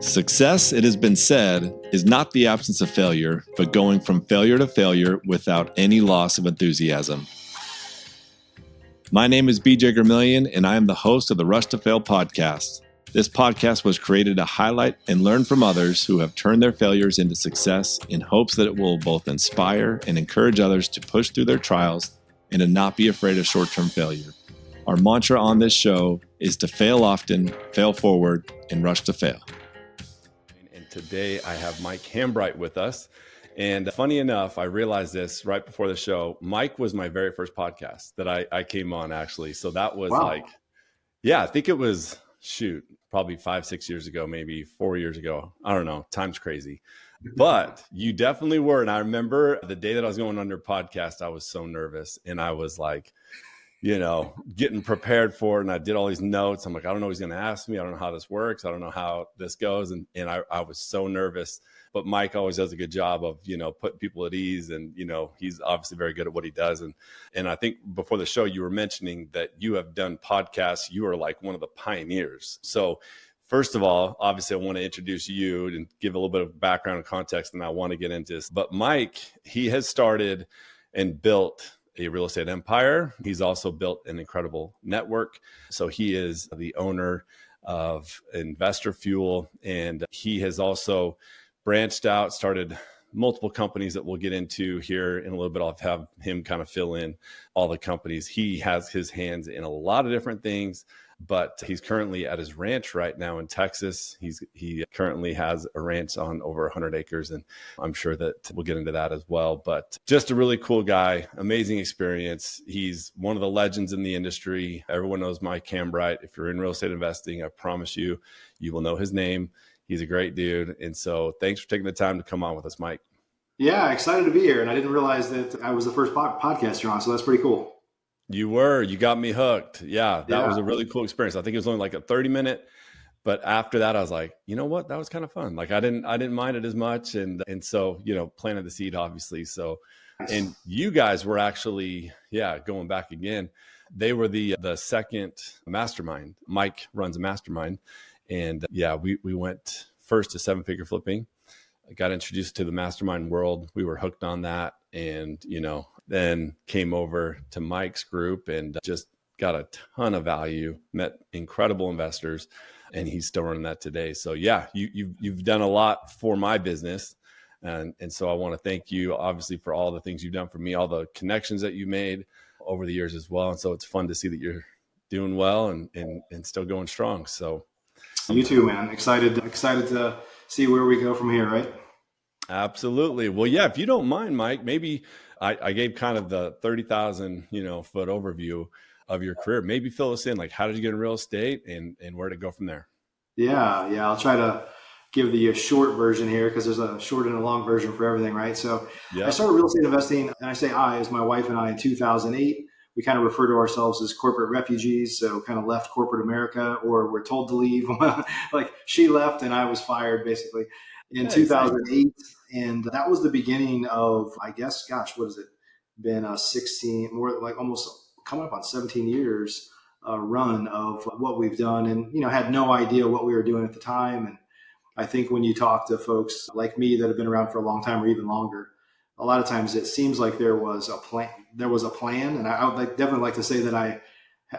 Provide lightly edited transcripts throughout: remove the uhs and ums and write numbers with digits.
Success, it has been said, is not the absence of failure, but going from failure to failure without any loss of enthusiasm. My name is BJ Gramillion, and I am the host of the Rush to Fail podcast. This podcast was created to highlight and learn from others who have turned their failures into success in hopes that it will both inspire and encourage others to push through their trials and to not be afraid of short-term failure. Our mantra on this show is to fail often, fail forward, and rush to fail. And today I have Mike Hambright with us. And funny enough, I realized this right before the show. Mike was my very first podcast that I came on, actually. So that was I think it was, probably 5-6 years ago, maybe 4 years ago. I don't know. Time's crazy. But you definitely were. And I remember the day that I was going on your podcast, I was so nervous. And I was like, getting prepared for it. And I did all these notes. I'm like, I don't know what he's going to ask me. I don't know how this works. I don't know how this goes. And I was so nervous. But Mike always does a good job of, putting people at ease. And, he's obviously very good at what he does. And I think before the show, you were mentioning that you have done podcasts. You are like one of the pioneers. So first of all, obviously, I want to introduce you and give a little bit of background and context, and I want to get into this. But Mike, he has started and built a real estate empire. He's also built an incredible network. So he is the owner of InvestorFuel, and he has also branched out, started multiple companies that we'll get into here in a little bit. I'll have him kind of fill in all the companies. He has his hands in a lot of different things, but he's currently at his ranch right now in Texas. He currently has a ranch on over 100 acres, and I'm sure that we'll get into that as well. But just a really cool guy, amazing experience. He's one of the legends in the industry. Everyone knows Mike Hambright. If you're in real estate investing, I promise you, you will know his name. He's a great dude. And so thanks for taking the time to come on with us, Mike. Yeah, excited to be here. And I didn't realize that I was the first podcast you're on. So that's pretty cool. You got me hooked. Yeah, that was a really cool experience. I think it was only like a 30-minute, but after that I was like, you know what? That was kind of fun. Like I didn't mind it as much. And so, planted the seed, obviously. So, and you guys were actually, going back again, they were the second mastermind. Mike runs a mastermind. And we went first to 7-figure flipping. I got introduced to the mastermind world. We were hooked on that. And, then came over to Mike's group and just got a ton of value, met incredible investors, and he's still running that today. So you've done a lot for my business. And so I want to thank you obviously for all the things you've done for me, all the connections that you made over the years as well. And so it's fun to see that you're doing well and still going strong. So you too, man. Excited to see where we go from here, right? Absolutely. Well, if you don't mind, Mike, maybe I gave kind of the 30,000, foot overview of your career. Maybe fill us in, like, how did you get in real estate and where to go from there? Yeah. I'll try to give the short version here because there's a short and a long version for everything, right? So I started real estate investing, and I say I, as my wife and I, in 2008. We kind of refer to ourselves as corporate refugees. So kind of left corporate America, or we're told to leave. Like she left and I was fired basically in 2008. And that was the beginning of, I guess, what has it been? 16, more like almost coming up on 17 years run of what we've done, and, had no idea what we were doing at the time. And I think when you talk to folks like me that have been around for a long time or even longer, a lot of times it seems like there was a plan. And I would definitely like to say that I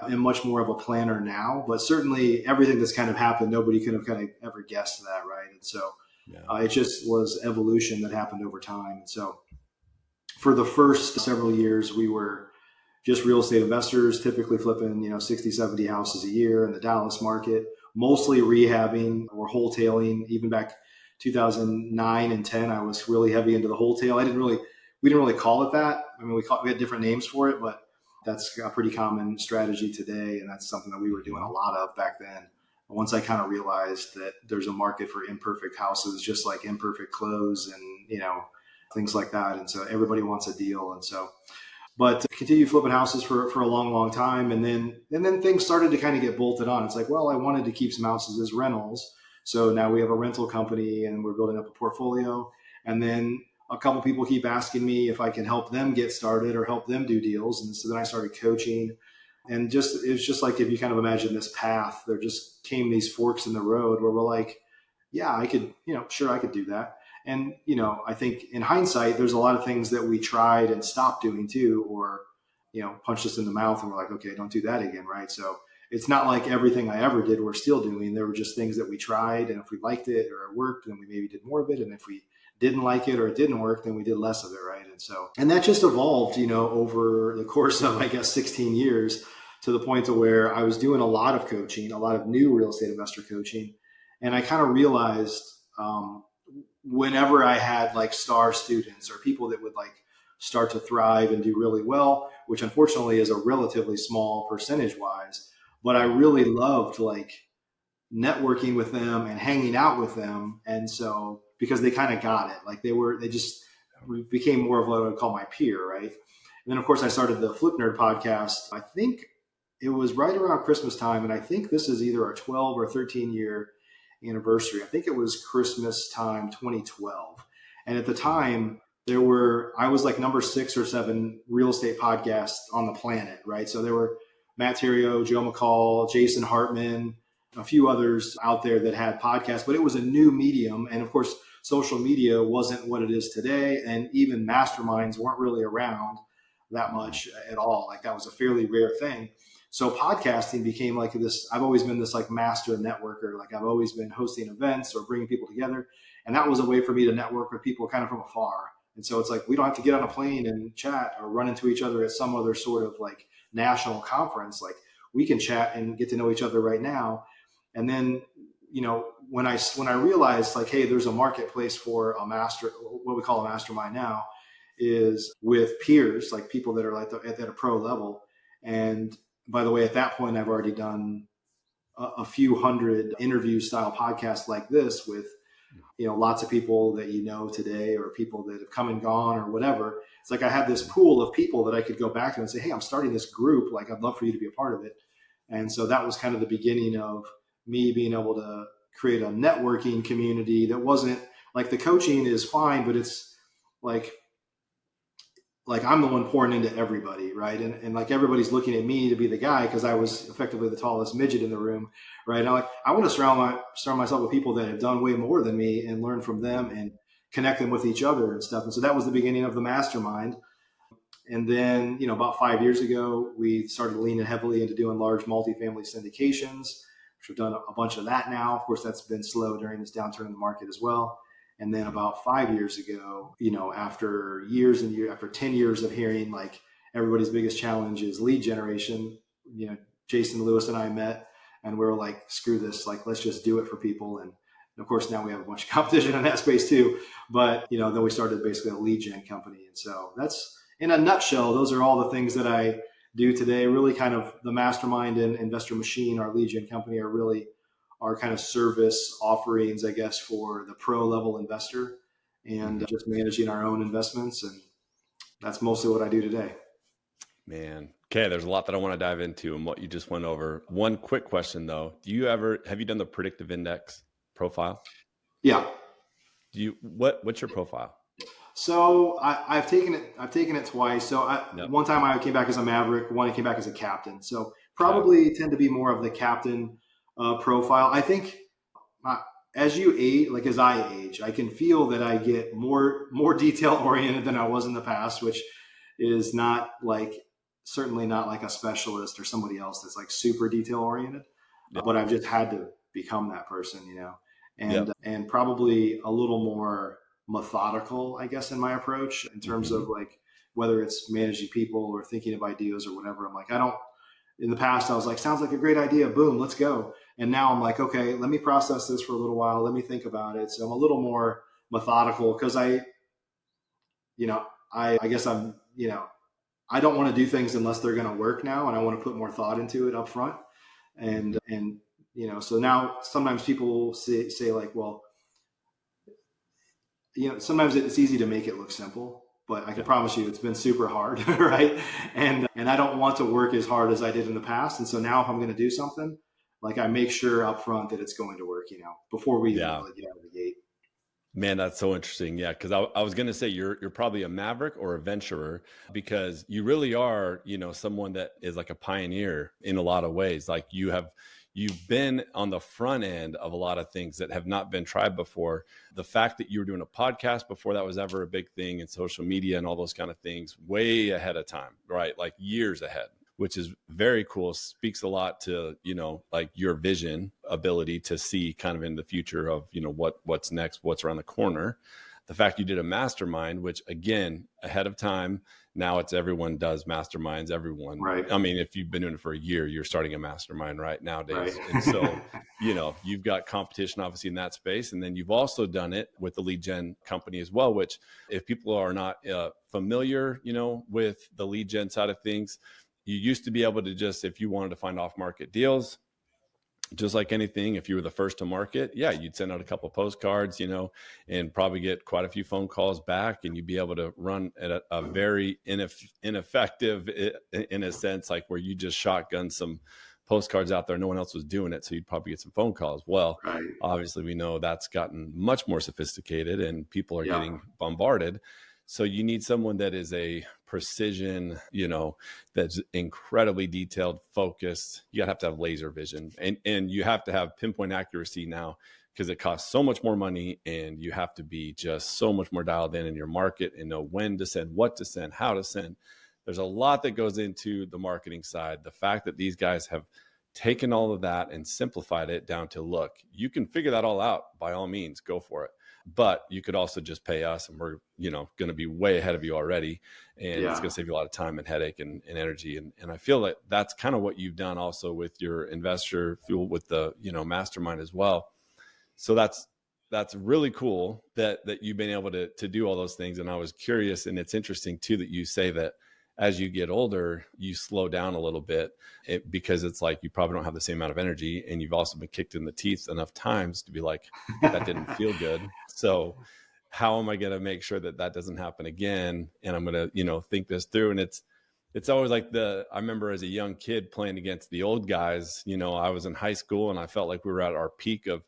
am much more of a planner now, but certainly everything that's kind of happened, nobody could have kind of ever guessed that. Right. And so it just was evolution that happened over time. And so for the first several years, we were just real estate investors, typically flipping, 60, 70 houses a year in the Dallas market, mostly rehabbing or wholesaling. Even back 2009 and 10, I was really heavy into the wholesale. We didn't really call it that. I mean, we had different names for it, but that's a pretty common strategy today. And that's something that we were doing a lot of back then. Once I kind of realized that there's a market for imperfect houses, just like imperfect clothes and, things like that. And so everybody wants a deal. And so, but continued flipping houses for a long, long time. And then things started to kind of get bolted on. It's like, well, I wanted to keep some houses as rentals. So now we have a rental company and we're building up a portfolio. And then a couple people keep asking me if I can help them get started or help them do deals. And so then I started coaching. And it's just like, if you kind of imagine this path, there just came these forks in the road where we're like, yeah, I could, sure, I could do that. And, I think in hindsight, there's a lot of things that we tried and stopped doing too, or, punched us in the mouth and we're like, okay, don't do that again. Right. So it's not like everything I ever did, we're still doing. There were just things that we tried. And if we liked it or it worked, then we maybe did more of it. And if we didn't like it or it didn't work, then we did less of it. Right. And that just evolved, over the course of, I guess, 16 years to the point to where I was doing a lot of coaching, a lot of new real estate investor coaching. And I kind of realized, whenever I had like star students or people that would like start to thrive and do really well, which unfortunately is a relatively small percentage wise, but I really loved like networking with them and hanging out with them. And so, because they kind of got it, like they just became more of what I would call my peer. Right. And then of course I started the Flip Nerd podcast. I think it was right around Christmas time. And I think this is either our 12 or 13 year anniversary. I think it was Christmas time, 2012. And at the time I was like number 6 or 7 real estate podcasts on the planet. Right. So there were Matt Theriault, Joe McCall, Jason Hartman, a few others out there that had podcasts, but it was a new medium. And of course, social media wasn't what it is today. And even masterminds weren't really around that much at all. Like that was a fairly rare thing. So podcasting became like this, I've always been this like master networker. Like I've always been hosting events or bringing people together. And that was a way for me to network with people kind of from afar. And so it's like, we don't have to get on a plane and chat or run into each other at some other sort of like national conference. Like we can chat and get to know each other right now. And then, when I realized like, hey, there's a marketplace for what we call a mastermind now, is with peers, like people that are like at a pro level. And by the way, at that point, I've already done a few hundred interview style podcasts like this with, lots of people that today or people that have come and gone or whatever. It's like I had this pool of people that I could go back to and say, hey, I'm starting this group. Like, I'd love for you to be a part of it. And so that was kind of the beginning of me being able to create a networking community that wasn't like the coaching is fine, but it's like I'm the one pouring into everybody, right? And like everybody's looking at me to be the guy because I was effectively the tallest midget in the room, right? And I want to surround myself with people that have done way more than me and learn from them and connect them with each other and stuff. And so that was the beginning of the mastermind. And then, about 5 years ago, we started leaning heavily into doing large multifamily syndications, which we've done a bunch of that now. Of course, that's been slow during this downturn in the market as well. And then about 5 years ago, after years and years, after 10 years of hearing like everybody's biggest challenge is lead generation, Jason Lewis and I met and we were like, screw this, like, let's just do it for people. And of course, now we have a bunch of competition in that space too. But, then we started basically a lead gen company. And so that's, in a nutshell, those are all the things that I do today. Really kind of the mastermind and InvestorMachine, our lead gen company, are really our kind of service offerings, I guess, for the pro level investor and just managing our own investments. And that's mostly what I do today. Man. Okay. There's a lot that I want to dive into and what you just went over. One quick question though. Have you done the predictive index profile? Yeah. What's your profile? So I've taken it twice. So one time I came back as a maverick, one I came back as a captain. So probably tend to be more of the captain profile. I think as you age, like as I age, I can feel that I get more detail oriented than I was in the past, which is certainly not like a specialist or somebody else that's like super detail oriented. But I've just had to become that person, and probably a little more methodical, I guess, in my approach in terms of like whether it's managing people or thinking of ideas or whatever. I'm like, in the past, I was like, sounds like a great idea. Boom, let's go. And now I'm like, okay, let me process this for a little while. Let me think about it. So I'm a little more methodical because I guess I'm, I don't want to do things unless they're going to work now. And I want to put more thought into it up front. And so now sometimes people say like, well, sometimes it's easy to make it look simple, but I can promise you it's been super hard, right? And I don't want to work as hard as I did in the past. And so now if I'm going to do something, like I make sure up front that it's going to work, before we really get out of the gate. Man, that's so interesting. Yeah, because I was going to say you're probably a maverick or a venturer because you really are, someone that is like a pioneer in a lot of ways. Like you have you've been on the front end of a lot of things that have not been tried before. The fact that you were doing a podcast before that was ever a big thing, and social media and all those kind of things way ahead of time, right? Like years ahead, which is very cool. Speaks a lot to, like your vision ability to see kind of in the future of, what's next, what's around the corner. The fact you did a mastermind, which again, ahead of time, now it's everyone does masterminds, everyone. Right. I mean, if you've been doing it for a year, you're starting a mastermind right nowadays. Right. And so, you've got competition obviously in that space. And then you've also done it with the lead gen company as well, which if people are not familiar, with the lead gen side of things, you used to be able to just, if you wanted to find off market deals, just like anything, if you were the first to market, you'd send out a couple of postcards, and probably get quite a few phone calls back, and you'd be able to run at a very ineffective, in a sense, like where you just shotgun some postcards out there. No one else was doing it. So you'd probably get some phone calls. Well, Right. Obviously we know that's gotten much more sophisticated and people are getting bombarded. So you need someone that is a precision, that's incredibly detailed, focused. You have to have laser vision, and you have to have pinpoint accuracy now, because it costs so much more money, and you have to be just so much more dialed in your market and know when to send, what to send, how to send. There's a lot that goes into the marketing side. The fact that these guys have taken all of that and simplified it down to, look, you can figure that all out, by all means, go for it. But you could also just pay us, and we're, going to be way ahead of you already. And it's going to save you a lot of time and headache and energy. And I feel like that's kind of what you've done also with your InvestorFuel, with the, mastermind as well. So that's really cool that you've been able to do all those things. And I was curious, and it's interesting too, that you say that as you get older, you slow down a little bit, because it's like you probably don't have the same amount of energy, and you've also been kicked in the teeth enough times to be like, that didn't feel good. So how am I going to make sure that doesn't happen again? And I'm going to, think this through. And it's always like I remember as a young kid playing against the old guys. I was in high school, and I felt like we were at our peak of,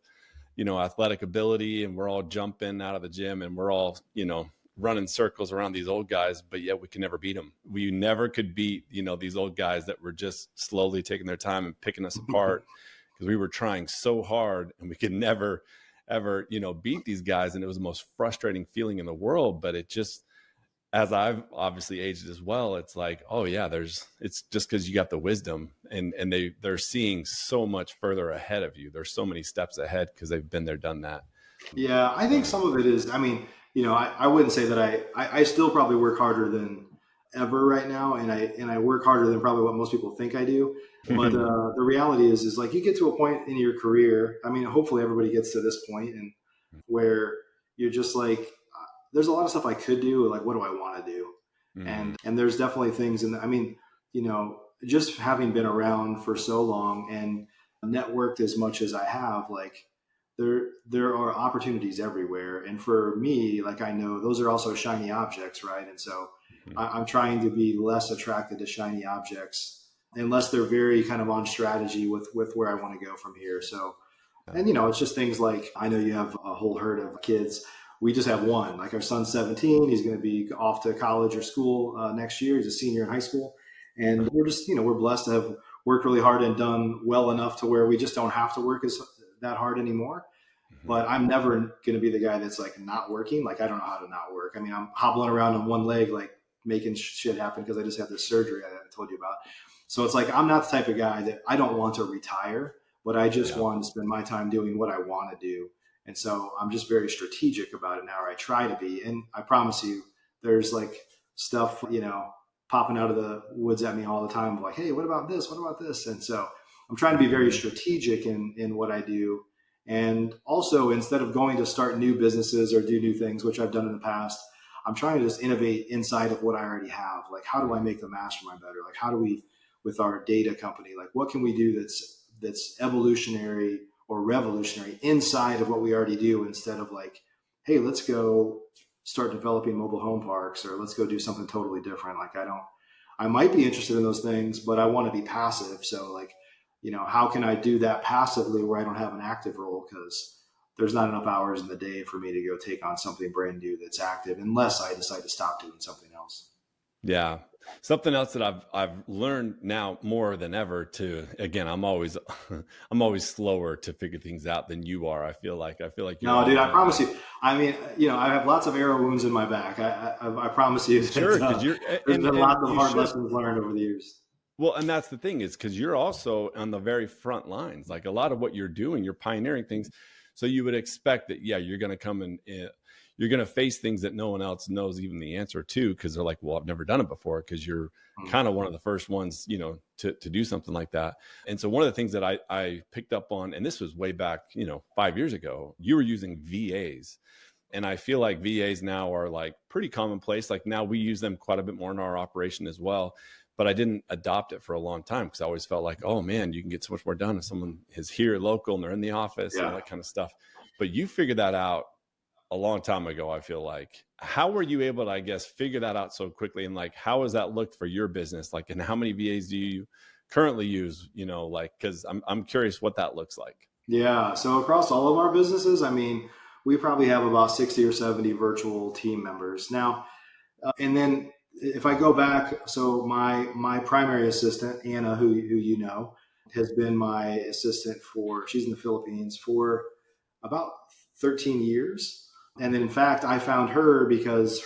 athletic ability, and we're all jumping out of the gym, and we're all, running circles around these old guys, but yet we can never beat them. We never could beat, these old guys that were just slowly taking their time and picking us apart, because we were trying so hard, and we could never, ever, beat these guys. And it was the most frustrating feeling in the world. But it just, as I've obviously aged as well, it's like, oh yeah, it's just because you got the wisdom, and they're seeing so much further ahead of you. There's so many steps ahead because they've been there, done that. Yeah, I think some of it is, I wouldn't say that I still probably work harder than ever right now. And I work harder than probably what most people think I do. But the reality is like, you get to a point in your career. Hopefully everybody gets to this point, and where you're just like, there's a lot of stuff I could do. Like, what do I want to do? And there's definitely things. And just having been around for so long and networked as much as I have, like, there are opportunities everywhere. And for me, like, I know those are also shiny objects, right? And so I'm trying to be less attracted to shiny objects, unless they're very kind of on strategy with where I want to go from here. So, and it's just things like, I know you have a whole herd of kids. We just have one. Like, our son's 17. He's going to be off to college or school next year. He's a senior in high school. And we're just, we're blessed to have worked really hard and done well enough to where we just don't have to work that hard anymore. But I'm never going to be the guy that's like not working. Like, I don't know how to not work. I'm hobbling around on one leg, like making shit happen because I just had this surgery I told you about. So it's like, I'm not the type of guy that I don't want to retire, but I just want to spend my time doing what I want to do. And so I'm just very strategic about it now, or I try to be. And I promise you, there's like stuff, popping out of the woods at me all the time. Like, hey, what about this? What about this? And so I'm trying to be very strategic in what I do. And also, instead of going to start new businesses or do new things, which I've done in the past, I'm trying to just innovate inside of what I already have. Like, how do I make the mastermind better? Like, how do we, with our data company, like, what can we do that's evolutionary or revolutionary inside of what we already do, instead of like, hey, let's go start developing mobile home parks, or let's go do something totally different. Like, I might be interested in those things, but I want to be passive. So like, how can I do that passively where I don't have an active role? Because there's not enough hours in the day for me to go take on something brand new that's active, unless I decide to stop doing something else. Yeah. Something else that I've learned now more than ever to, again, I'm always slower to figure things out than you are. I feel like you're No, always dude, I doing promise that. you. I mean, I have lots of arrow wounds in my back. I promise you Sure, that because there's been and lots of you hard should. lessons learned over the years. Well, and that's the thing is because you're also on the very front lines. Like a lot of what you're doing, you're pioneering things. So you would expect that, yeah, you're going to come and you're going to face things that no one else knows even the answer to, because they're like, well, I've never done it before, because you're kind of one of the first ones, to do something like that. And so one of the things that I picked up on, and this was way back, 5 years ago, you were using VAs. And I feel like VAs now are like pretty commonplace. Like now we use them quite a bit more in our operation as well. But I didn't adopt it for a long time because I always felt like, oh man, you can get so much more done if someone is here local and they're in the office and all Yeah. that kind of stuff. But you figured that out a long time ago, I feel like. How were you able to, I guess, figure that out so quickly? And like, how has that looked for your business? Like, and how many VAs do you currently use, because I'm curious what that looks like. Yeah. So across all of our businesses, I mean, we probably have about 60 or 70 virtual team members now. And then if I go back, so my primary assistant, Anna, who you know, has been my assistant she's in the Philippines for about 13 years. And then in fact, I found her because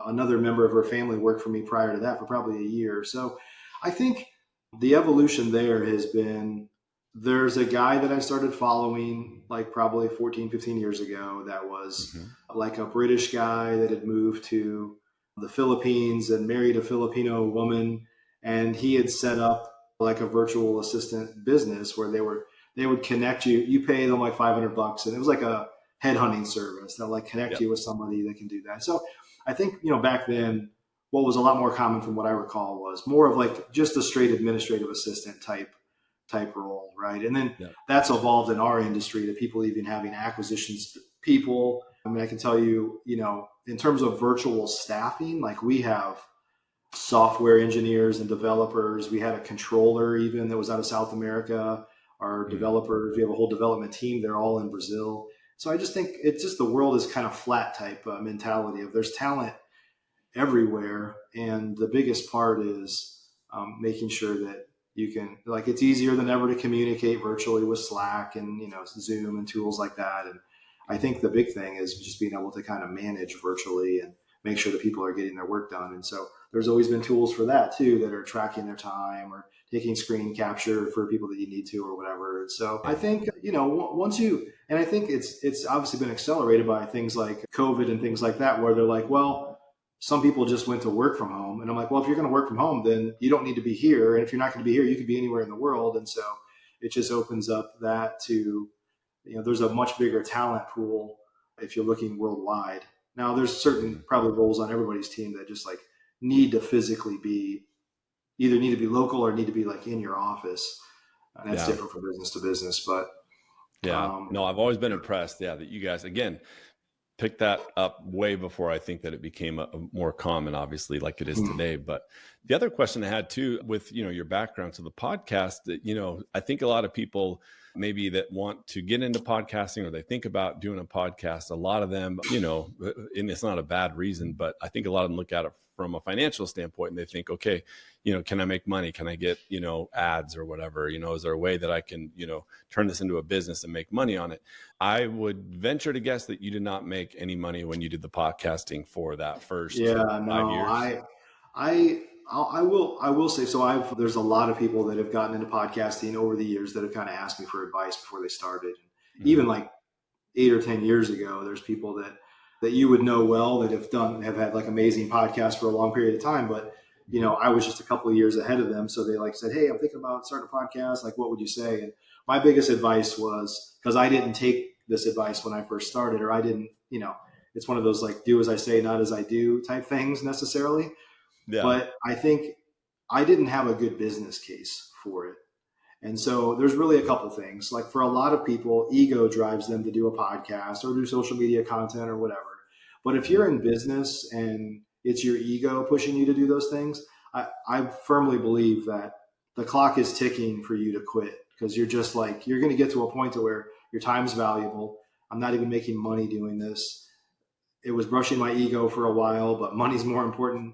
another member of her family worked for me prior to that for probably a year. So I think the evolution there has been, there's a guy that I started following like probably 14, 15 years ago that was like a British guy that had moved to the Philippines and married a Filipino woman. And he had set up like a virtual assistant business where they would connect you pay them like $500. And it was like a headhunting service that like connect you with somebody that can do that. So I think, back then, what was a lot more common from what I recall was more of like just a straight administrative assistant type role, right? And then that's evolved in our industry to people even having acquisitions people. I mean, I can tell you, in terms of virtual staffing, like we have software engineers and developers. We had a controller even that was out of South America. Our developers, we have a whole development team. They're all in Brazil. So I just think it's just the world is kind of flat type mentality of there's talent everywhere. And the biggest part is making sure that you can, like, it's easier than ever to communicate virtually with Slack and, Zoom and tools like that. And I think the big thing is just being able to kind of manage virtually and make sure that people are getting their work done. And so there's always been tools for that too, that are tracking their time or taking screen capture for people that you need to or whatever. And so I think, and I think it's obviously been accelerated by things like COVID and things like that, where they're like, well, some people just went to work from home. And I'm like, well, if you're going to work from home, then you don't need to be here. And if you're not going to be here, you could be anywhere in the world. And so it just opens up that to, there's a much bigger talent pool if you're looking worldwide. Now there's certain probably roles on everybody's team that just like need to physically either need to be local or need to be like in your office. And that's different from business to business, but no, I've always been impressed. Yeah. That you guys, again, picked that up way before I think that it became a more common, obviously, like it is today. But the other question I had too, with, your background, so the podcast that, I think a lot of people maybe that want to get into podcasting or they think about doing a podcast, a lot of them, and it's not a bad reason, but I think a lot of them look at it from a financial standpoint and they think, okay, can I make money? Can I get, ads or whatever? Is there a way that I can, turn this into a business and make money on it? I would venture to guess that you did not make any money when you did the podcasting for that first 5 years. I will say, so there's a lot of people that have gotten into podcasting over the years that have kind of asked me for advice before they started. Even like 8 or 10 years ago, there's people that you would know well that have had like amazing podcasts for a long period of time. But, I was just a couple of years ahead of them. So they like said, hey, I'm thinking about starting a podcast. Like, what would you say? And my biggest advice was, because I didn't take this advice when I first started, or I didn't, it's one of those like do as I say, not as I do type things necessarily. Yeah. But I think I didn't have a good business case for it. And so there's really a couple things. Like for a lot of people, ego drives them to do a podcast or do social media content or whatever. But if you're in business and it's your ego pushing you to do those things, I firmly believe that the clock is ticking for you to quit, because you're just like, you're going to get to a point to where your time's valuable. I'm not even making money doing this. It was brushing my ego for a while, but money's more important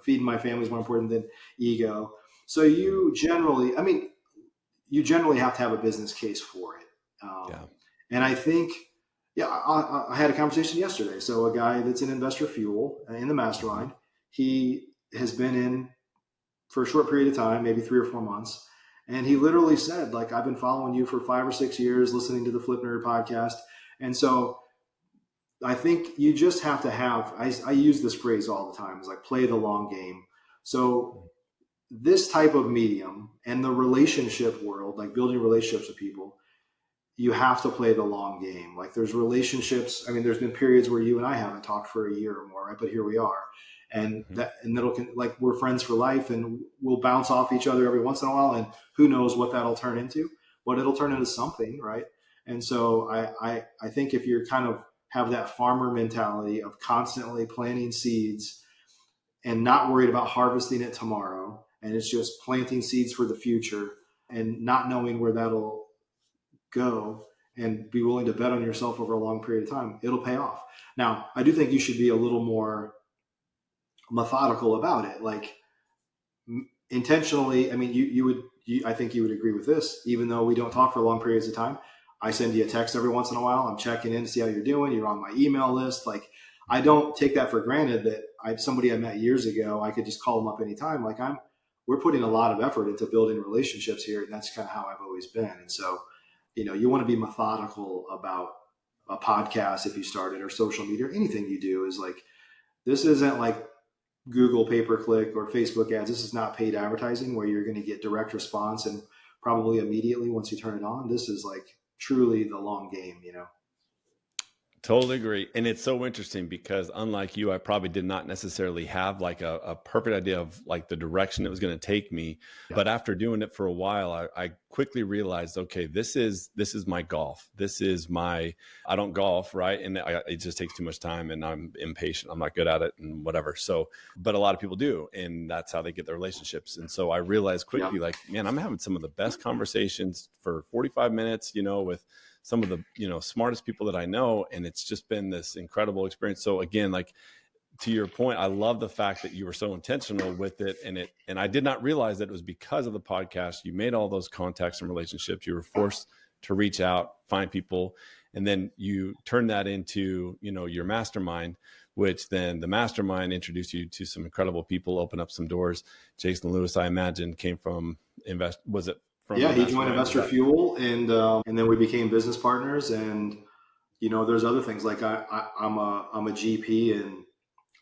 feeding my family is more important than ego. So you generally have to have a business case for it. And I think, I had a conversation yesterday. So a guy that's in InvestorFuel in the mastermind, he has been in for a short period of time, maybe 3 or 4 months. And he literally said, like, I've been following you for 5 or 6 years, listening to the Flip Nerd podcast. And so I think you just have to have, I use this phrase all the time, is like, play the long game. So this type of medium and the relationship world, like building relationships with people, you have to play the long game. Like, there's relationships. I mean, there's been periods where you and I haven't talked for a year or more, right? But here we are. And we're friends for life, and we'll bounce off each other every once in a while. And who knows what that'll turn into, but it'll turn into something, right? And so I think if you're kind of have that farmer mentality of constantly planting seeds and not worried about harvesting it tomorrow, and it's just planting seeds for the future and not knowing where that'll go, and be willing to bet on yourself over a long period of time, it'll pay off. Now, I do think you should be a little more methodical about it, like intentionally. I mean, I think you would agree with this, even though we don't talk for long periods of time. I send you a text every once in a while. I'm checking in to see how you're doing. You're on my email list. Like, I don't take that for granted that somebody I met years ago, I could just call them up anytime. Like, we're putting a lot of effort into building relationships here. And that's kind of how I've always been. And so, you want to be methodical about a podcast if you start it, or social media, or anything you do, is like, this isn't like Google pay-per-click or Facebook ads. This is not paid advertising where you're going to get direct response and probably immediately once you turn it on. This is like truly the long game, Totally agree. And it's so interesting because, unlike you, I probably did not necessarily have like a perfect idea of like the direction it was going to take me. Yeah. But after doing it for a while, I quickly realized, okay, this is my golf. I don't golf, right? And it just takes too much time, and I'm impatient. I'm not good at it and whatever. So, but a lot of people do, and that's how they get their relationships. And so I realized quickly, like, man, I'm having some of the best conversations for 45 minutes, with some of the, smartest people that I know. And it's just been this incredible experience. So again, like, to your point, I love the fact that you were so intentional with it. And I did not realize that it was because of the podcast. You made all those contacts and relationships. You were forced to reach out, find people, and then you turned that into, your mastermind, which then the mastermind introduced you to some incredible people, opened up some doors. Jason Lewis, I imagine, came from he joined InvestorFuel, and then we became business partners. And there's other things, like I'm a GP in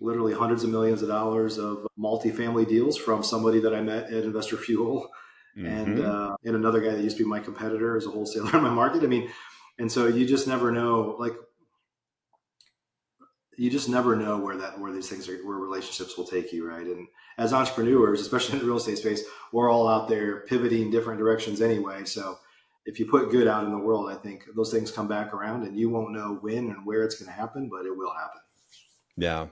literally hundreds of millions of dollars of multifamily deals from somebody that I met at InvestorFuel, and another guy that used to be my competitor as a wholesaler in my market. I mean, and so you just never know, where these things are, where relationships will take you, right? And as entrepreneurs, especially in the real estate space, we're all out there pivoting different directions anyway. So if you put good out in the world, I think those things come back around, and you won't know when and where it's going to happen, but it will happen. Yeah.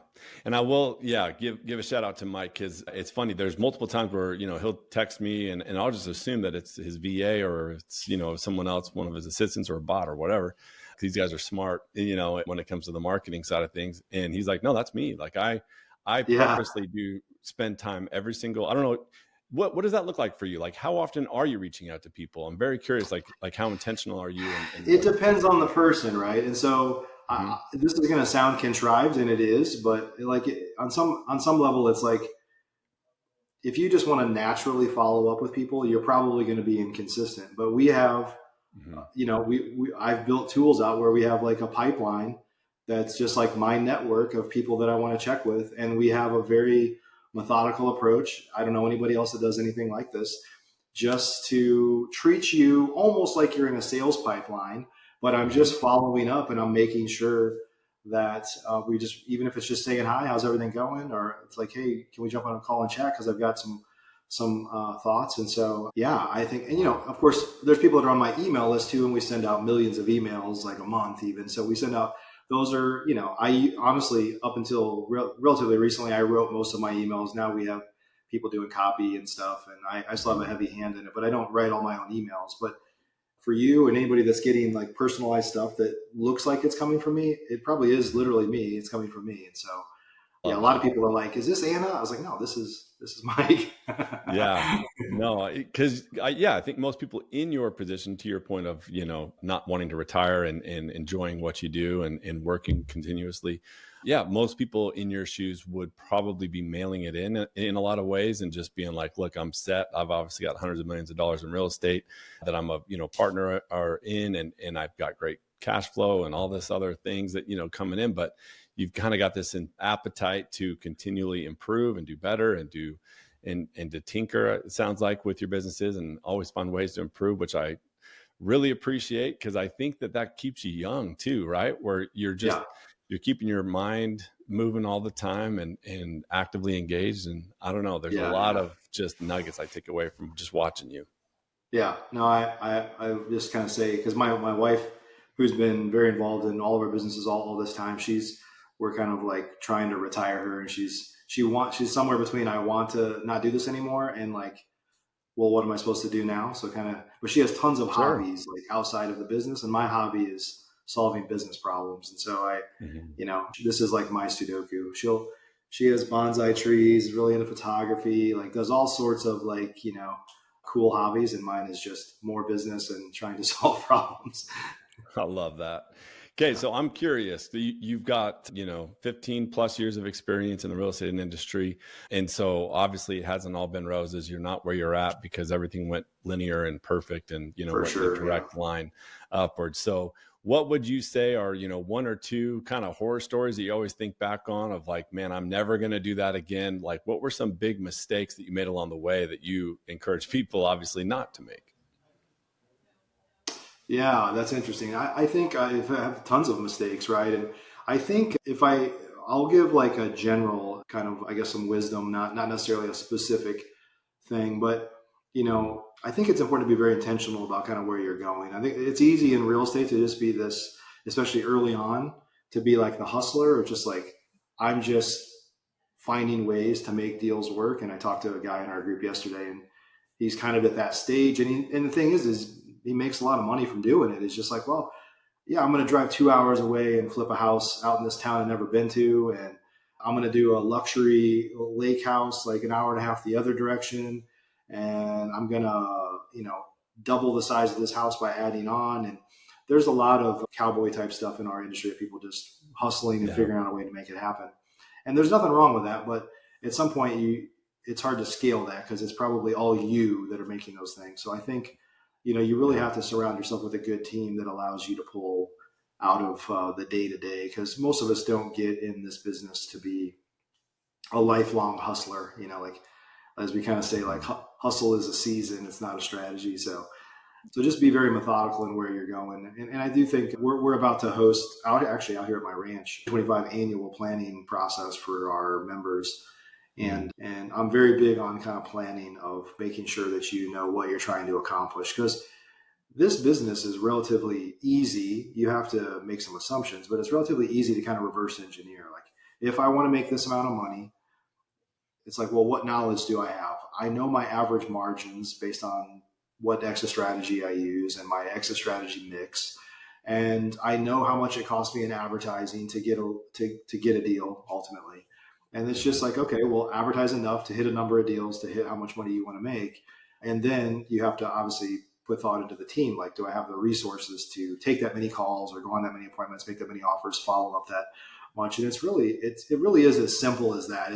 And I will, give a shout out to Mike, because it's funny. There's multiple times where, he'll text me and I'll just assume that it's his VA, or it's, someone else, one of his assistants, or a bot or whatever. These guys are smart, when it comes to the marketing side of things. And he's like, no, that's me. Like, I purposely do spend time every single, I don't know. What does that look like for you? Like, how often are you reaching out to people? I'm very curious, like how intentional are you? It depends on the person, right? And so this is going to sound contrived, and it is, but like on some level, it's like, if you just want to naturally follow up with people, you're probably going to be inconsistent. But we have, I've built tools out where we have like a pipeline that's just like my network of people that I want to check with. And we have a very methodical approach. I don't know anybody else that does anything like this, just to treat you almost like you're in a sales pipeline, but I'm just following up, and I'm making sure that even if it's just saying, hi, how's everything going? Or it's like, hey, can we jump on a call and chat? Because I've got some thoughts. And so, I think, and of course, there's people that are on my email list too, and we send out millions of emails, like a month even. So we send out, those are, I honestly, up until relatively recently, I wrote most of my emails. Now we have people doing copy and stuff, and I still have a heavy hand in it, but I don't write all my own emails. But for you and anybody that's getting like personalized stuff that looks like it's coming from me, it probably is literally me. It's coming from me. And so Yeah, a lot of people are like, "Is this Anna?" I was like, "No, this is Mike." Yeah, no, because I think most people in your position, to your point of, not wanting to retire and enjoying what you do and working continuously. Yeah, most people in your shoes would probably be mailing it in a lot of ways and just being like, look, I'm set. I've obviously got hundreds of millions of dollars in real estate that I'm a, partner are in, and I've got great cash flow and all this other things that, coming in, but you've kind of got this appetite to continually improve and do better and do and to tinker, it sounds like, with your businesses and always find ways to improve, which I really appreciate, because I think that keeps you young too, right? Where you're keeping your mind moving all the time and actively engaged. And I don't know, there's a lot of just nuggets I take away from just watching you. Yeah, no, I just kind of say, because my wife, who's been very involved in all of our businesses all this time, we're kind of like trying to retire her, and she's somewhere between, I want to not do this anymore, and like, well, what am I supposed to do now? So but she has tons of hobbies like outside of the business, and my hobby is solving business problems. And so this is like my Sudoku. She has bonsai trees, really into photography, like does all sorts of like, cool hobbies. And mine is just more business and trying to solve problems. I love that. Okay. So I'm curious, you've got, 15 plus years of experience in the real estate industry. And so obviously it hasn't all been roses. You're not where you're at because everything went linear and perfect and, went in a direct line upwards. So what would you say are, one or two kind of horror stories that you always think back on of like, man, I'm never going to do that again? Like, what were some big mistakes that you made along the way that you encourage people obviously not to make? Yeah, that's interesting. I think I have tons of mistakes, right? And I think I'll give like a general kind of, I guess, some wisdom, not necessarily a specific thing, but I think it's important to be very intentional about kind of where you're going. I think it's easy in real estate to just be this, especially early on, to be like the hustler, or just like, I'm just finding ways to make deals work. And I talked to a guy in our group yesterday, and he's kind of at that stage. And the thing is he makes a lot of money from doing it. It's just like, well, yeah, I'm going to drive 2 hours away and flip a house out in this town I've never been to. And I'm going to do a luxury lake house, like an hour and a half the other direction. And I'm going to, double the size of this house by adding on. And there's a lot of cowboy type stuff in our industry of people just hustling and figuring out a way to make it happen. And there's nothing wrong with that. But at some point it's hard to scale that, because it's probably all you that are making those things. So I think, you really have to surround yourself with a good team that allows you to pull out of the day to day, because most of us don't get in this business to be a lifelong hustler. Like, as we kind of say, like, hustle is a season, it's not a strategy. So just be very methodical in where you're going. And I do think we're about to host out here at my ranch, 25 annual planning process for our members. And I'm very big on kind of planning, of making sure that you know what you're trying to accomplish, because this business is relatively easy. You have to make some assumptions, but it's relatively easy to kind of reverse engineer. Like, if I want to make this amount of money, it's like, well, what knowledge do I have? I know my average margins based on what exit strategy I use and my exit strategy mix. And I know how much it costs me in advertising to get a deal ultimately. And it's just like, okay, well, advertise enough to hit a number of deals to hit how much money you want to make. And then you have to obviously put thought into the team. Like, do I have the resources to take that many calls or go on that many appointments, make that many offers, follow up that much? And it really is as simple as that.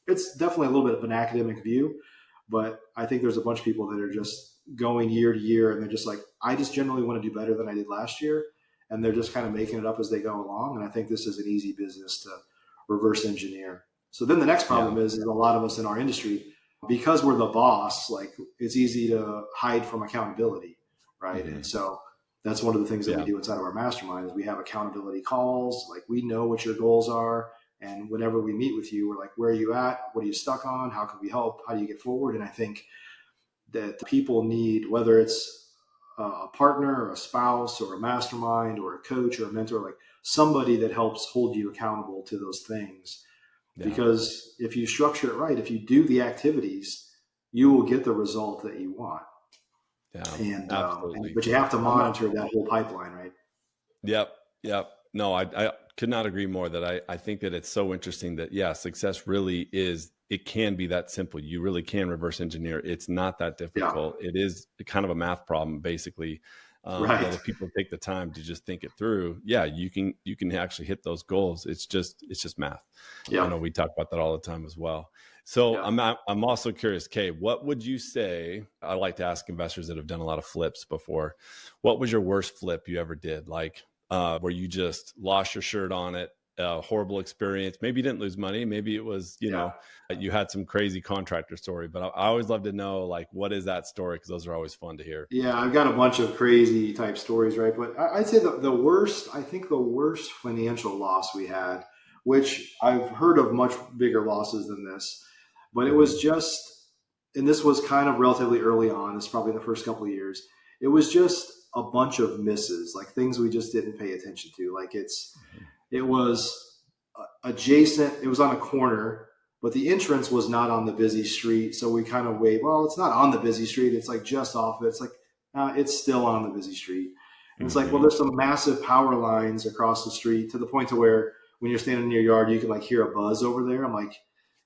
It's definitely a little bit of an academic view, but I think there's a bunch of people that are just going year to year, and they're just like, I just generally want to do better than I did last year. And they're just kind of making it up as they go along. And I think this is an easy business to reverse engineer. So then the next problem is a lot of us in our industry, because we're the boss, like, it's easy to hide from accountability, right? And so that's one of the things that we do inside of our mastermind is we have accountability calls. Like, we know what your goals are. And whenever we meet with you, we're like, where are you at? What are you stuck on? How can we help? How do you get forward? And I think that people need, whether it's a partner or a spouse or a mastermind or a coach or a mentor, like somebody that helps hold you accountable to those things. Yeah. Because if you structure it right, if you do the activities, you will get the result that you want. Yeah, absolutely. But you have to monitor that whole pipeline, right? Yep. No, I could not agree more that I think that it's so interesting that, yeah, success really is, it can be that simple. You really can reverse engineer. It's not that Yeah. difficult. It is kind of a math problem, basically. Right. That if people take the time to just think it through, yeah, you can actually hit those goals. It's just math. Yeah. I know we talk about that all the time as well. So Yeah. I'm also curious, Kay, what would you say? I like to ask investors that have done a lot of flips before. What was your worst flip you ever did? Like where you just lost your shirt on it, a horrible experience. Maybe you didn't lose money. Maybe it was, you had some crazy contractor story, but I always love to know, like, what is that story? Because those are always fun to hear. Yeah, I've got a bunch of crazy type stories, right? But I'd say the worst, I think the worst financial loss we had, which I've heard of much bigger losses than this, but it was just, and this was kind of relatively early on, it's probably in the first couple of years. It was just a bunch of misses, like things we just didn't pay attention to. Like it was adjacent, it was on a corner, but the entrance was not on the busy street. So we kind of wait, well, it's not on the busy street. It's like just off it. It's like, it's still on the busy street. And it's like, well, there's some massive power lines across the street to the point to where when you're standing in your yard, you can like hear a buzz over there. I'm like,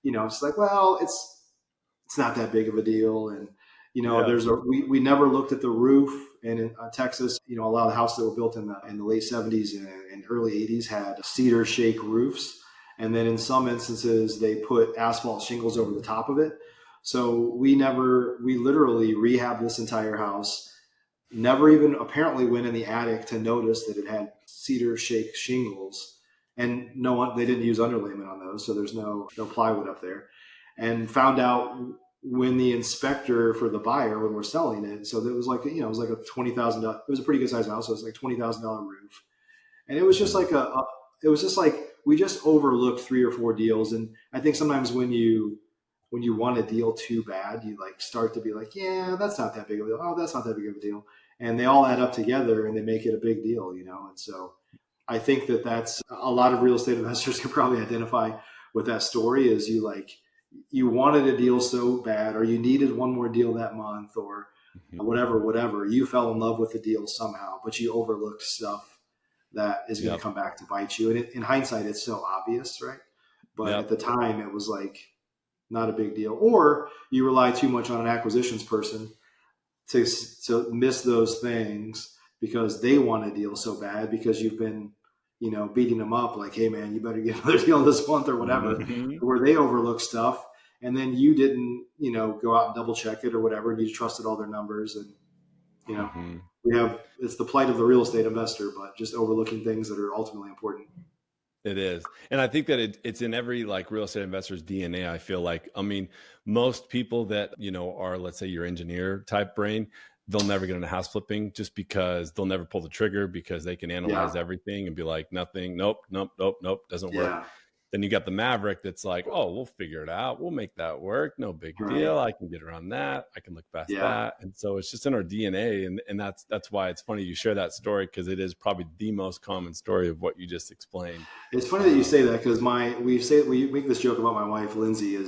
it's like, well, it's not that big of a deal. And, we never looked at the roof. And in Texas, a lot of the houses that were built in the late 70s and early 80s had cedar shake roofs. And then in some instances, they put asphalt shingles over the top of it. So we literally rehabbed this entire house, never even apparently went in the attic to notice that it had cedar shake shingles. And they didn't use underlayment on those. So there's no plywood up there. And found out when the inspector for the buyer, when we're selling it, so it was like, it was like a $20,000, it was a pretty good sized house. So it was like $20,000 roof. And it was just like we just overlooked 3 or 4 deals. And I think sometimes when you want a deal too bad, you like start to be like, yeah, that's not that big of a deal. Oh, that's not that big of a deal. And they all add up together and they make it a big deal, And so I think that's a lot of real estate investors can probably identify with that story. Is you wanted a deal so bad, or you needed one more deal that month, or whatever. You fell in love with the deal somehow, but you overlooked stuff that is going to come back to bite you. And in hindsight, it's so obvious, right? But at the time, it was like not a big deal. Or you rely too much on an acquisitions person to miss those things because they want a deal so bad because you've been, beating them up like, hey man, you better get another deal this month or whatever, where they overlook stuff. And then you didn't, go out and double check it or whatever. And you trusted all their numbers and, it's the plight of the real estate investor, but just overlooking things that are ultimately important. It is. And I think that it's in every like real estate investor's DNA. I feel like, most people that, are, let's say your engineer type brain, they'll never get into house flipping just because they'll never pull the trigger because they can analyze everything and be like, nothing, nope, doesn't work. Then you got the maverick that's like, oh, we'll figure it out. We'll make that work. No big deal. I can get around that. I can look past that. And so it's just in our DNA. And that's why it's funny you share that story, because it is probably the most common story of what you just explained. It's funny that you say that, because we make this joke about my wife, Lindsay,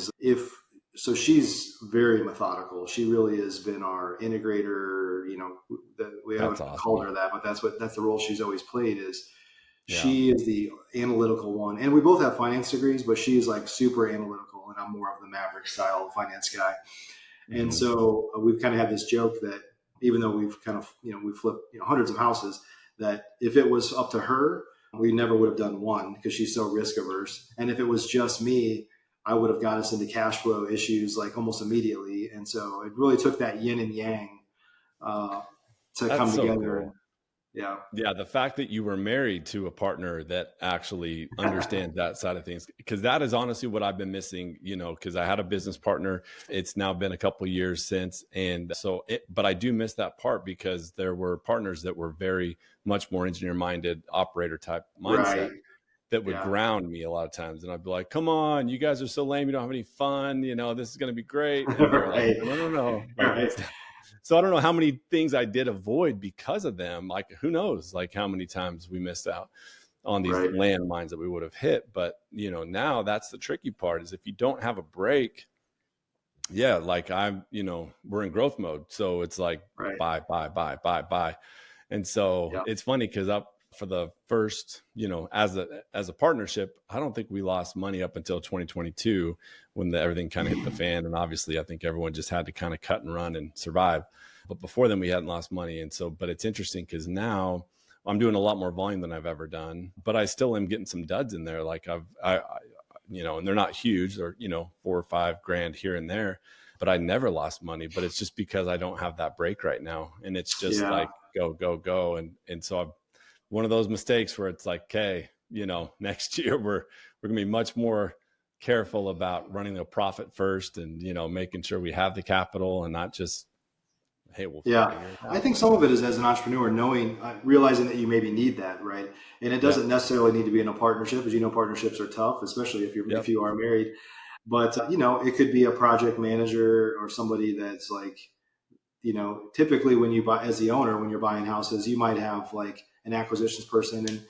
so she's very methodical. She really has been our integrator. We haven't called her that, but that's the role she's always played. She is the analytical one, and we both have finance degrees, but she's like super analytical, and I'm more of the maverick style finance guy. And so we've kind of had this joke that even though we've kind of we've flipped hundreds of houses, that if it was up to her, we never would have done one because she's so risk averse. And if it was just me, I would have got us into cash flow issues like almost immediately. And so it really took that yin and yang to come together. Cool. Yeah. The fact that you were married to a partner that actually understands that side of things, because that is honestly what I've been missing, because I had a business partner. It's now been a couple of years since. And so, but I do miss that part because there were partners that were very much more engineer minded, operator type mindset. That would ground me a lot of times. And I'd be like, come on, you guys are so lame. You don't have any fun. This is going to be great. And like, no. So I don't know how many things I did avoid because of them. Like, who knows, like how many times we missed out on these landmines that we would have hit. But, now that's the tricky part, is if you don't have a break, like we're in growth mode. So it's like, buy. And so it's funny because for the first, as a partnership, I don't think we lost money up until 2022 when everything kind of hit the fan. And obviously I think everyone just had to kind of cut and run and survive. But before then we hadn't lost money. And so, but it's interesting because now I'm doing a lot more volume than I've ever done, but I still am getting some duds in there. Like and they're not huge. They're, $4 or $5 grand here and there, but I never lost money. But it's just because I don't have that break right now. And it's just like, go, go, go. And so I'm one of those mistakes where it's like, okay, next year we're going to be much more careful about running a profit first and, making sure we have the capital and not just, hey, I think some of it is as an entrepreneur, realizing that you maybe need that, right? And it doesn't necessarily need to be in a partnership. As you know, partnerships are tough, especially if you are married. But it could be a project manager or somebody that's like, typically when you buy, as the owner, when you're buying houses, you might have like an acquisitions person, and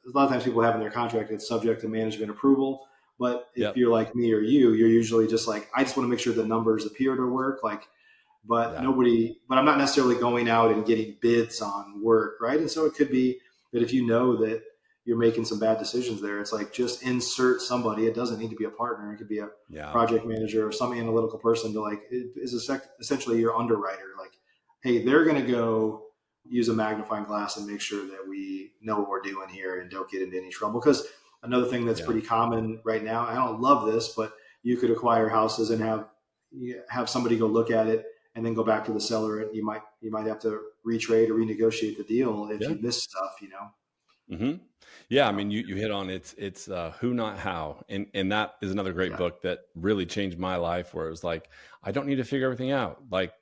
a lot of times people have in their contract it's subject to management approval. But if you're like me or you're usually just like, I just want to make sure the numbers appear to work, but I'm not necessarily going out and getting bids on work, right? And so it could be that if you know that you're making some bad decisions there, it's like just insert somebody. It doesn't need to be a partner. It could be a project manager or some analytical person to essentially your underwriter. Like, hey, they're going to go use a magnifying glass and make sure that we know what we're doing here and don't get into any trouble. Because another thing that's pretty common right now, I don't love this, but you could acquire houses and have somebody go look at it and then go back to the seller, and you might have to retrade or renegotiate the deal if you miss stuff, Mm-hmm. Yeah. I mean, you hit on it's who, not how. And that is another great book that really changed my life, where it was like, I don't need to figure everything out. Like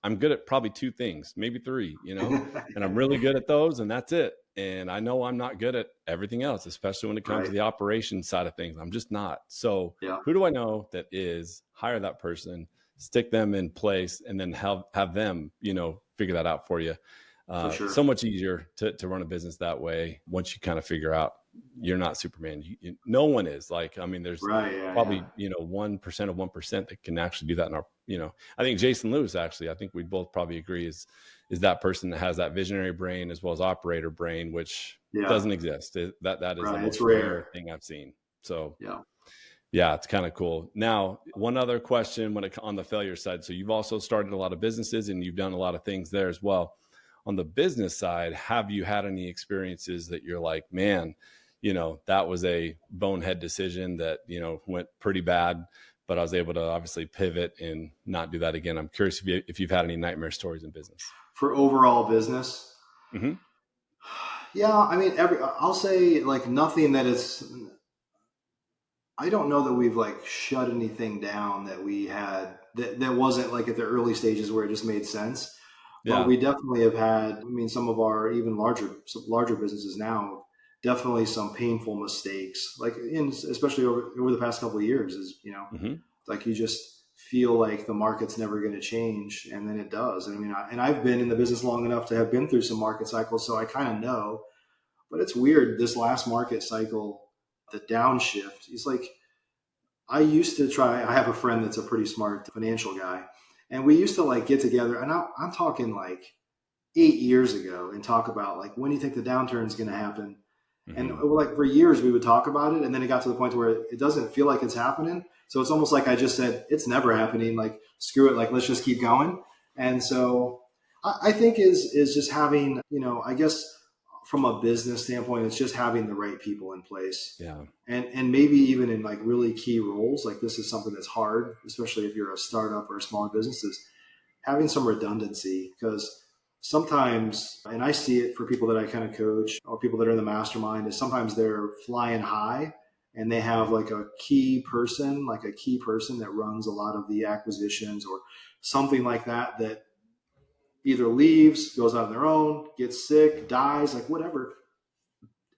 I'm good at probably 2 things, maybe 3, and I'm really good at those, and that's it. And I know I'm not good at everything else, especially when it comes to the operations side of things. I'm just not. So who do I know that is? Hire that person, stick them in place, and then have them, figure that out for you. Sure. So much easier to run a business that way once you kind of figure out you're not Superman. No one is. Like, I mean, there's probably 1% of 1% that can actually do that in our, I think Jason Lewis, actually, I think we both probably agree is that person that has that visionary brain as well as operator brain, which doesn't exist. That is the most rare thing I've seen. So yeah, it's kind of cool. Now, one other question on the failure side. So you've also started a lot of businesses and you've done a lot of things there as well. On the business side, have you had any experiences that you're like, man, that was a bonehead decision that, went pretty bad, but I was able to obviously pivot and not do that again? I'm curious if you've had any nightmare stories in business. For overall business? Mm-hmm. Yeah, I mean, I'll say like nothing that I don't know that we've like shut anything down that we had that wasn't like at the early stages where it just made sense. But we definitely have had, some of our even larger businesses now, definitely some painful mistakes, like especially over the past couple of years is, like you just feel like the market's never going to change. And then it does. And I've been in the business long enough to have been through some market cycles. So I kind of know, but it's weird. This last market cycle, the downshift, it's like, I have a friend that's a pretty smart financial guy. And we used to like get together, and I'm talking like 8 years ago, and talk about like, when do you think the downturn is going to happen? Mm-hmm. And like for years we would talk about it, and then it got to the point where it doesn't feel like it's happening. So it's almost like I just said, it's never happening. Like, screw it. Like, let's just keep going. And so I think is just having, I guess from a business standpoint, it's just having the right people in place. Yeah. And maybe even in like really key roles, like this is something that's hard, especially if you're a startup or a smaller business, is having some redundancy. Because sometimes, and I see it for people that I kind of coach or people that are in the mastermind, is sometimes they're flying high and they have like a key person that runs a lot of the acquisitions or something like that either leaves, goes out on their own, gets sick, dies, like whatever.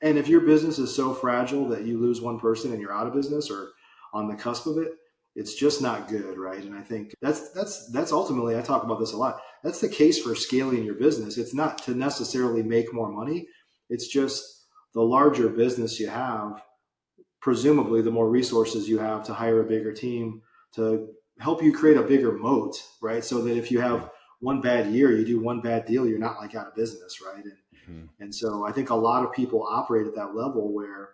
And if your business is so fragile that you lose one person and you're out of business or on the cusp of it, it's just not good, right? And I think that's ultimately, I talk about this a lot, that's the case for scaling your business. It's not to necessarily make more money. It's just the larger business you have, presumably the more resources you have to hire a bigger team to help you create a bigger moat, right? So that if you have one bad year, you do one bad deal, you're not like out of business, right? And so I think a lot of people operate at that level where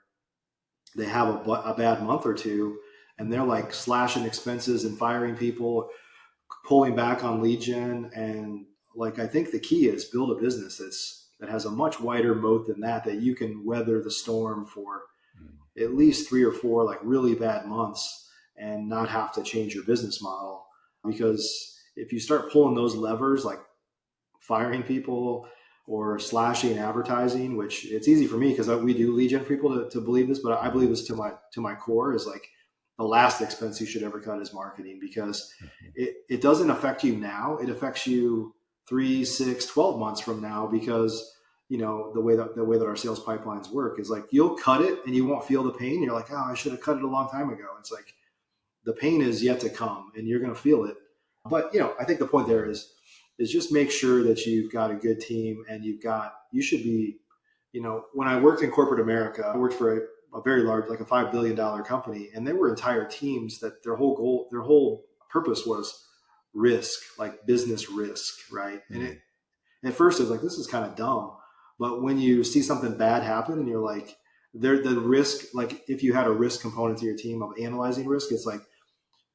they have a bad month or two and they're like slashing expenses and firing people, pulling back on lead gen. And like, I think the key is build a business that has a much wider moat than that you can weather the storm for at least 3 or 4 like really bad months and not have to change your business model. Because if you start pulling those levers, like firing people or slashing advertising, which it's easy for me because we do lead gen for people to believe this, but I believe this to my core is like the last expense you should ever cut is marketing, because it doesn't affect you now. It affects you 3, 6, 12 months from now, because the way that our sales pipelines work is like you'll cut it and you won't feel the pain. You're like, oh, I should have cut it a long time ago. It's like the pain is yet to come and you're going to feel it. But, I think the point there is just make sure that you've got a good team and you should be, when I worked in corporate America, I worked for a very large, like a $5 billion company, and there were entire teams that their whole purpose was risk, like business risk. Right. And at first it was like, this is kind of dumb. But when you see something bad happen and you're like, the risk, like if you had a risk component to your team of analyzing risk, it's like,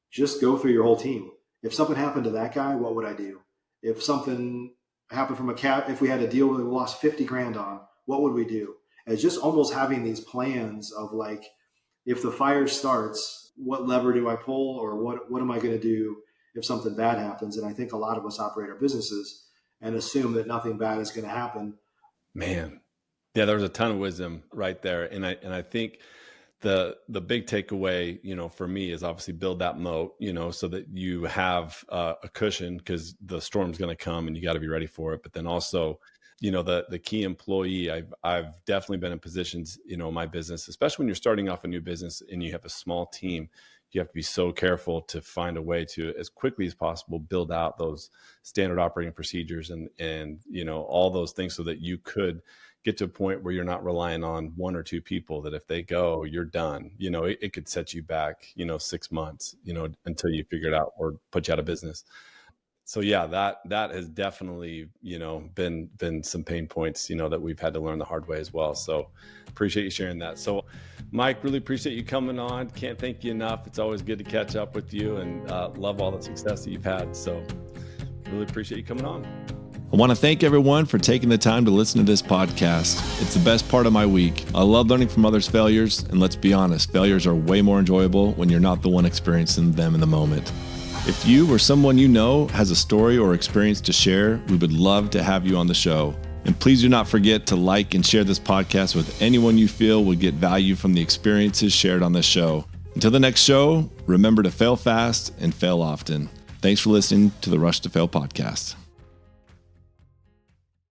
just go through your whole team. If something happened to that guy, what would I do? If something happened from if we had a deal where we lost 50 grand on, what would we do? It's just almost having these plans of like, if the fire starts, what lever do I pull, or what am I going to do if something bad happens? And I think a lot of us operate our businesses and assume that nothing bad is going to happen. Man, yeah, there's a ton of wisdom right there. And I think the big takeaway, for me is obviously build that moat, so that you have a cushion, because the storm's going to come and you got to be ready for it. But then also, the key employee, I've definitely been in positions, in my business, especially when you're starting off a new business and you have a small team, you have to be so careful to find a way to, as quickly as possible, build out those standard operating procedures and all those things, so that you could get to a point where you're not relying on 1 or 2 people, that if they go, you're done. It could set you back, 6 months, until you figure it out or put you out of business. So yeah, that has definitely, been some pain points, that we've had to learn the hard way as well. So appreciate you sharing that. So Mike, really appreciate you coming on. Can't thank you enough. It's always good to catch up with you, and love all the success that you've had. So really appreciate you coming on. I want to thank everyone for taking the time to listen to this podcast. It's the best part of my week. I love learning from others' failures, and let's be honest, failures are way more enjoyable when you're not the one experiencing them in the moment. If you or someone you know has a story or experience to share, we would love to have you on the show. And please do not forget to like and share this podcast with anyone you feel would get value from the experiences shared on this show. Until the next show, remember to fail fast and fail often. Thanks for listening to the Rush to Fail podcast.